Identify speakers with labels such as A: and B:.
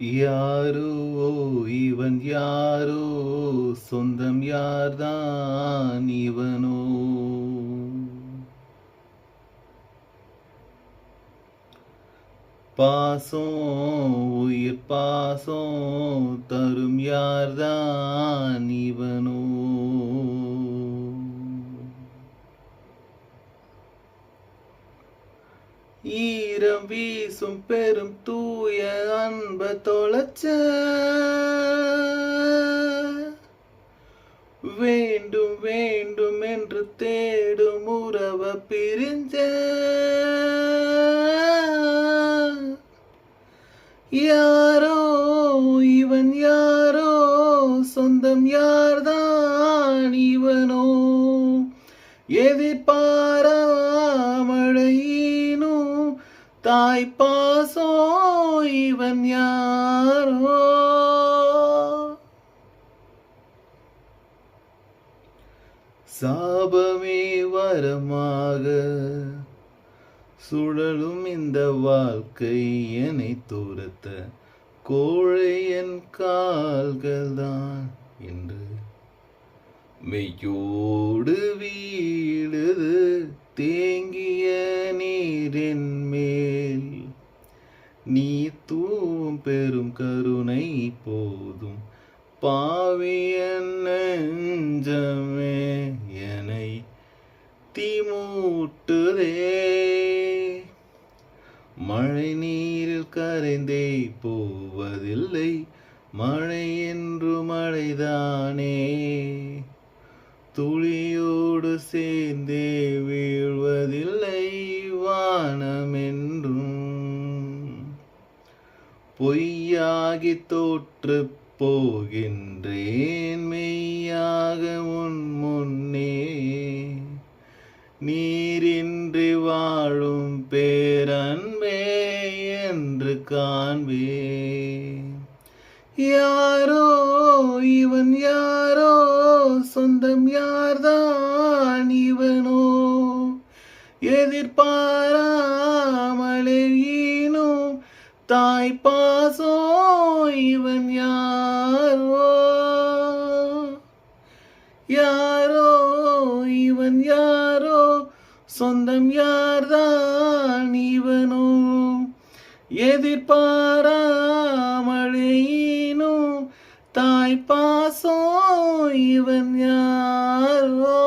A: யாரோ இவன் யாரோ, சொந்தம் யார்தான் இவனோ? பாசம் உயிர் பாசம் தரும் யார்தான் இவனோ? ஈரம் வீசும் பெரும் தூய அன்ப தொலைச்ச, வேண்டும் வேண்டும் என்று தேடும் உறவ பிரிஞ்ச, யாரோ இவன் யாரோ, சொந்தம் யார்தான் இவனோ? எதிர்பாரா மழையினும் தாய் பாசோ இவன் யாரோ? சாபமே வரமாக சுழலும் இந்த வாழ்க்கை என்னை துரத்த, கோழை என் கால்கள்தான் என்று மெய்யோடு வீழுது தேங்கிய நீரின் மேல். நீ தூவும் பெரும் கருணை போதும் பாவியன் நெஞ்சமே, என்னை தீமூட்டுதே. மழை நீரில் கரைந்தே போவதில்லை, மழை என்று மழைதானே துளியோடு சேர்ந்தே வீழ்வதில்லை வானமென்றும். பொய்யாகி தோற்று போகின்றேன் மெய்யாக உன் முன்னே, நீரின்றி வாழும் பேரன்பே என்று காண்பேன். யாரோ இவன் யாரோ, சொந்தம் யார்தான் இவனோ? எதிர்பாராமலேனும் தாய் பாசோ இவன் யாரோ? யாரோ இவன் யாரோ, சொந்தம் யார்தான் இவனோ? எதிர்பாராமலேனும் தாய் பாசோ இவன் யாரோ?